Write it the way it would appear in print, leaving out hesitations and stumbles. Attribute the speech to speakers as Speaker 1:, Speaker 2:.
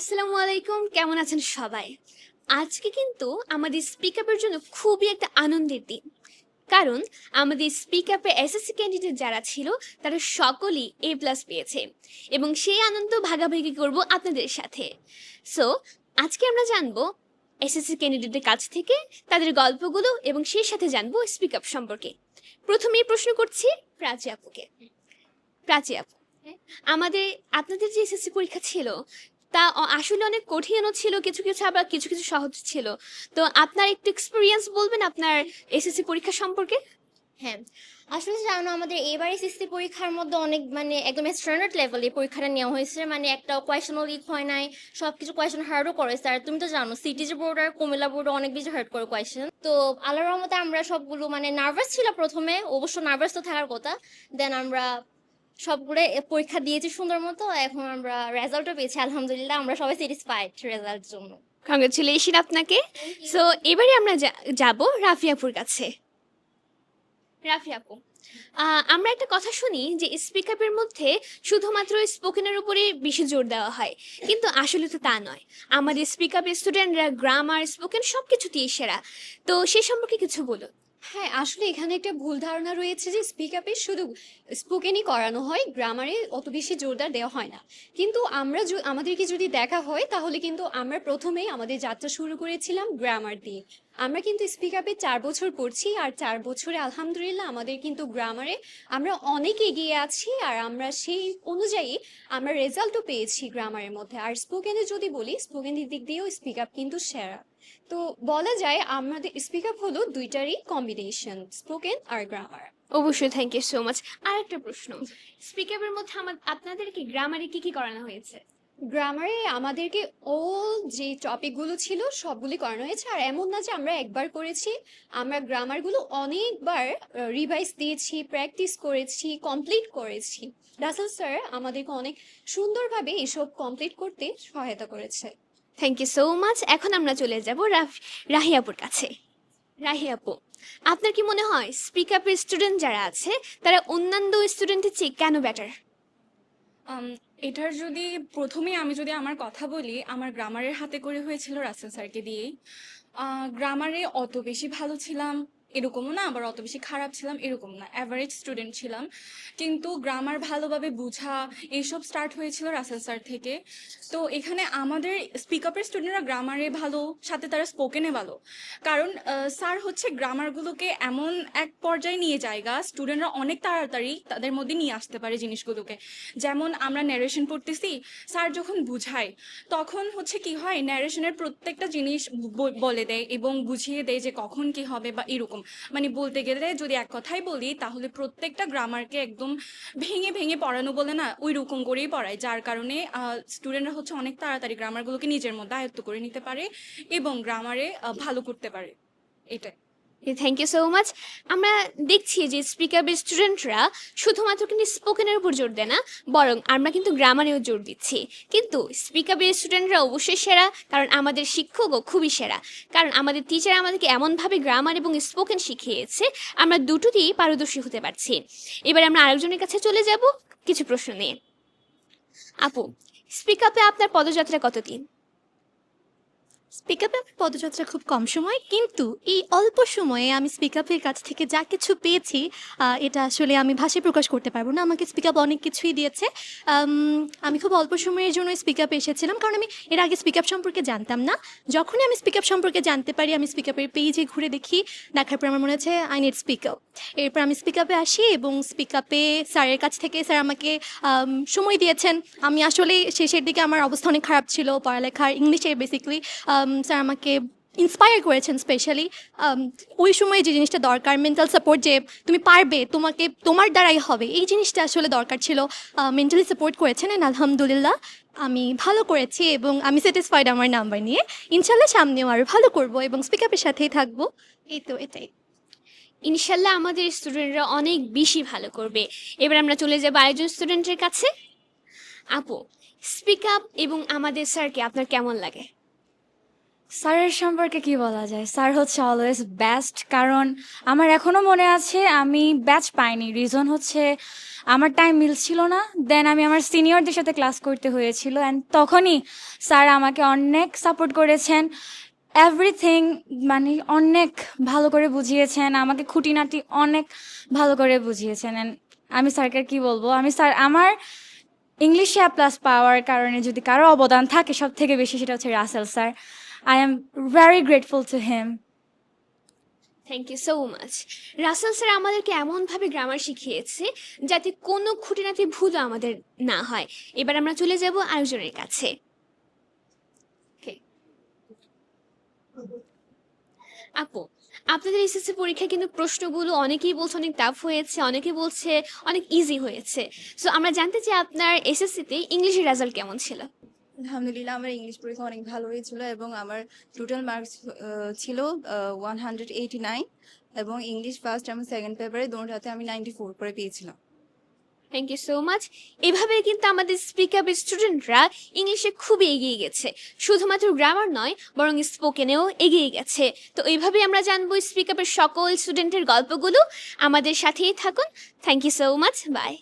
Speaker 1: আসসালামু আলাইকুম, কেমন আছেন সবাই? আজকে কিন্তু আমাদের স্পিক আপের জন্য খুবই একটা আনন্দের দিন। কারণ আমাদের স্পিক আপে এসএসসি ক্যান্ডিডেট যারা ছিল তারা সকলেই A+ পেয়েছে এবং সেই আনন্দ ভাগাভাগি করব আপনাদের সাথে। সো আজকে আমরা জানবো এসএসসি ক্যান্ডিডেটের কাছ থেকে তাদের গল্পগুলো এবং সেই সাথে জানবো স্পিক আপ সম্পর্কে। প্রথমেই প্রশ্ন করছি প্রাচী আপুকে। প্রাচী আপু, আমাদের আপনাদের যে এসএসসি পরীক্ষা ছিল তা আসলে অনেক কঠিনও ছিল, কিছু কিছু আবার কিছু কিছু সহজ ছিল। তো আপনার একটু এক্সপিরিয়েন্স বলবেন আপনার এসএসসি পরীক্ষা সম্পর্কে?
Speaker 2: হ্যাঁ, আসলে জানো আমাদের এবার এসএসসি পরীক্ষার মধ্যে অনেক একদম স্ট্যান্ডার্ড লেভেলে পরীক্ষাটা নেওয়া হয়েছে, একটা কোয়েশনও লিক হয় নাই, সবকিছু কোয়েশন হার্ডও করেছে। আর তুমি তো জানো সিটিজি বোর্ড আর কুমিল্লা বোর্ড অনেক বেশি হার্ড করে কোয়েশন। তো আল্লাহর রহমতে আমরা সবগুলো নার্ভাস ছিল প্রথমে, অবশ্য নার্ভাস তো থাকার কথা। দেন আমরা সবগুলো পরীক্ষা দিয়েছি সুন্দর মতো, এখন আমরা রেজাল্টও পেয়েছি আলহামদুলিল্লাহ, আমরা সবাই স্যাটিসফাইড রেজাল্টের জন্য।
Speaker 1: কংগ্রেচুলেশন আপনাকে। সো এবারে আমরা যাব রাফিয়াপুর কাছে। রাফি আপু, আমরা একটা কথা শুনি যে স্পিক আপের মধ্যে শুধুমাত্র স্পোকেনের উপরে বেশি জোর দেওয়া হয়, কিন্তু আসলে তো তা নয়। আমাদের স্পিক আপ স্টুডেন্টরা গ্রামার স্পোকেন সবকিছুতেই সেরা। তো সে সম্পর্কে কিছু বলুন।
Speaker 3: হ্যাঁ, আসলে এখানে একটা ভুল ধারণা রয়েছে যে স্পিক আপে শুধু স্পোকেনই করানো হয়, গ্রামারে অত বেশি জোরদার দেওয়া হয় না। কিন্তু আমাদেরকে যদি দেখা হয় তাহলে কিন্তু আমরা প্রথমেই আমাদের যাত্রা শুরু করেছিলাম গ্রামার দিয়ে। আমরা কিন্তু স্পিক আপে 4 বছর পড়ছি, আর 4 বছরে আলহামদুলিল্লাহ আমাদের কিন্তু গ্রামারে আমরা অনেক এগিয়ে আছি, আর আমরা সেই অনুযায়ী আমরা রেজাল্টও পেয়েছি গ্রামারের মধ্যে। আর স্পোকেনে যদি বলি, স্পোকেনের দিক দিয়েও স্পিক আপ কিন্তু সেরা। তো বলা যায় আমাদের স্পিক আপ হলো দুইটারই কম্বিনেশন, স্পোকেন আর গ্রামার।
Speaker 1: অবশ্যই, থ্যাংক ইউ সো মাচ। আর একটা প্রশ্ন, স্পিক আপের মধ্যে আপনাদের কি গ্রামারে কি কি করানো হয়েছে?
Speaker 3: গ্রামারে আমাদেরকে অল যে টপিকগুলো ছিল সবগুলি করানো হয়েছে, আর এমন না যে আমরা একবার করেছি, আমরা গ্রামারগুলো অনেকবার রিভাইজ দিয়েছি, প্র্যাকটিস করেছি, কমপ্লিট করেছি। রাসেল স্যার আমাদেরকে অনেক সুন্দরভাবে এসব কমপ্লিট করতে সহায়তা করেছে।
Speaker 1: Thank you so much. এখন আমরা চলে যাব রাহিয়াপুর কাছে। রাহিয়াপু, আপনার কি মনে হয় স্পিক আপের স্টুডেন্ট যারা আছে তারা অন্যান্য স্টুডেন্টের চেয়ে কেন বেটার?
Speaker 4: আম, এটার যদি প্রথমেই আমি যদি আমার কথা বলি, আমার গ্রামারের হাতে করে হয়েছিল রাসেল স্যারকে দিয়েই। গ্রামারে অত বেশি ভালো ছিলাম এরকমও না, আবার অত বেশি খারাপ ছিলাম এরকম না, অ্যাভারেজ স্টুডেন্ট ছিলাম। কিন্তু গ্রামার ভালোভাবে বোঝা এইসব স্টার্ট হয়েছিল রাসেল স্যার থেকে। তো এখানে আমাদের স্পিক আপের স্টুডেন্টরা গ্রামারে ভালো, সাথে তারা স্পোকেনে ভালো। কারণ স্যার হচ্ছে গ্রামারগুলোকে এমন এক পর্যায়ে নিয়ে যায়গা, স্টুডেন্টরা অনেক তাড়াতাড়ি তাদের মধ্যে নিয়ে আসতে পারে জিনিসগুলোকে। যেমন আমরা ন্যারেশন পড়তেছি, স্যার যখন বুঝায় তখন হচ্ছে কি হয়, ন্যারেশনের প্রত্যেকটা জিনিস বলে দেয় এবং বুঝিয়ে দেয় যে কখন কি হবে বা এরকম। বলতে গেলে যদি এক কথাই বলি, তাহলে প্রত্যেকটা গ্রামারকে একদম ভেঙে ভেঙে পড়ানো বলে না, ওই রকম করেই পড়ায়, যার কারণে স্টুডেন্টরা হচ্ছে অনেক তাড়াতাড়ি গ্রামারগুলোকে নিজের মধ্যে আয়ত্ত করে নিতে পারে এবং গ্রামারে ভালো করতে পারে। এটাই।
Speaker 1: Thank you so much. আমরা দেখছি যে স্পিক আপের স্টুডেন্টরা শুধুমাত্র কিন্তু স্পোকেনের উপর জোর দেয় না, বরং আমরা কিন্তু গ্রামারেও জোর দিচ্ছি। কিন্তু স্পিক আপের স্টুডেন্টরা অবশ্যই সেরা, কারণ আমাদের শিক্ষকও খুবই সেরা। কারণ আমাদের টিচার আমাদেরকে এমনভাবে গ্রামার এবং স্পোকেন শিখিয়েছে, আমরা দুটোতেই পারদর্শী হতে পারছি। এবার আমরা আরেকজনের কাছে চলে যাব কিছু প্রশ্ন নিয়ে। আপু, স্পিক আপে আপনার পদযাত্রা কতদিন?
Speaker 5: স্পিক আপে আমার পদযাত্রা খুব কম সময়, কিন্তু এই অল্প সময়ে আমি স্পিক আপের কাছ থেকে যা কিছু পেয়েছি এটা আসলে আমি ভাষায় প্রকাশ করতে পারবো না। আমাকে স্পিক আপ অনেক কিছুই দিয়েছে। আমি খুব অল্প সময়ের জন্য স্পিক আপে এসেছিলাম, কারণ আমি এর আগে স্পিক আপ সম্পর্কে জানতাম না। যখনই আমি স্পিক আপ সম্পর্কে জানতে পারি, আমি স্পিক আপের পেজে ঘুরে দেখি, দেখার পর আমার মনে হচ্ছে আই নিড স্পিক আপ। এরপর আমি স্পিক আপে আসি এবং স্পিক আপে স্যারের কাছ থেকে স্যার আমাকে সময় দিয়েছেন। আমি আসলে শেষের দিকে আমার অবস্থা অনেক খারাপ ছিল পড়ালেখার, ইংলিশে বেসিক্যালি। স্যার আমাকে ইন্সপায়ার করেছেন স্পেশালি। ওই সময় যে জিনিসটা দরকার, মেন্টাল সাপোর্ট, যে তুমি পারবে, তোমাকে তোমার দ্বারাই হবে, এই জিনিসটা আসলে দরকার ছিল। মেন্টালি সাপোর্ট করেছেন, এন্ড আলহামদুলিল্লাহ আমি ভালো করেছি এবং আমি স্যাটিসফাইড আমার নাম্বার নিয়ে। ইনশাল্লাহ সামনেও আরও ভালো করব এবং স্পিক আপের সাথেই থাকবো। এই তো এটাই।
Speaker 1: ইনশাল্লাহ আমাদের স্টুডেন্টরা অনেক বেশি ভালো করবে। এবার আমরা চলে যাবো আরেকজন স্টুডেন্টের কাছে। আপু, স্পিক আপ এবং আমাদের স্যারকে আপনার কেমন লাগে?
Speaker 6: স্যারের সম্পর্কে কি বলা যায়, স্যার হচ্ছে অলওয়েজ বেস্ট। কারণ আমার এখনো মনে আছে আমি ব্যাচ পাইনি, রিজন হচ্ছে আমার টাইম মিলছিল না, দেন আমি আমার সিনিয়রদের সাথে ক্লাস করতে হয়েছিল, অ্যান্ড তখনই স্যার আমাকে অনেক সাপোর্ট করেছেন, এভরিথিং মানে অনেক ভালো করে বুঝিয়েছেন, আমাকে খুঁটিনাটি অনেক ভালো করে বুঝিয়েছেন। অ্যান্ড আমি স্যারকে কি বলবো, আমি স্যার আমার ইংলিশে A+ পাওয়ার কারণে যদি কারো অবদান থাকে সব থেকে বেশি, সেটা হচ্ছে Russell sir. I am very grateful to him.
Speaker 1: Thank you so much. Russell sir আমাদেরকে এমনভাবে গ্রামার শিখিয়েছে যাতে কোনো খুঁটিনাটি ভুলও আমাদের না হয়। এবার আমরা চলে যাব আরেকজনের কাছে। Okay. আপু, আপনাদের এসএসসি পরীক্ষা কিন্তু প্রশ্নগুলো অনেকেই বলছে অনেক টাফ হয়েছে, অনেকে বলছে অনেক ইজি হয়েছে। সো আমরা জানতে চাই আপনার এসএসসিতে ইংলিশের রেজাল্ট কেমন ছিল?
Speaker 7: আলহামদুলিল্লাহ, আমার ইংলিশ পরীক্ষা অনেক ভালো হয়েছিল এবং আমার টোটাল মার্কস ছিল 189, এবং ইংলিশ ফার্স্ট এবং সেকেন্ড পেপারে দুটোতে আমি 94 করে পেয়েছিলাম।
Speaker 1: Thank you so much. এভাবে কিন্তু আমাদের স্পিক আপ স্টুডেন্টরা ইংলিশে খুবই এগিয়ে গেছে, শুধুমাত্র গ্রামার নয় বরং স্পোকেনেও এগিয়ে গেছে। তো এইভাবে আমরা জানবো স্পিক আপের সকল স্টুডেন্টের গল্পগুলো। আমাদের সাথেই থাকুন। Thank you so much. By.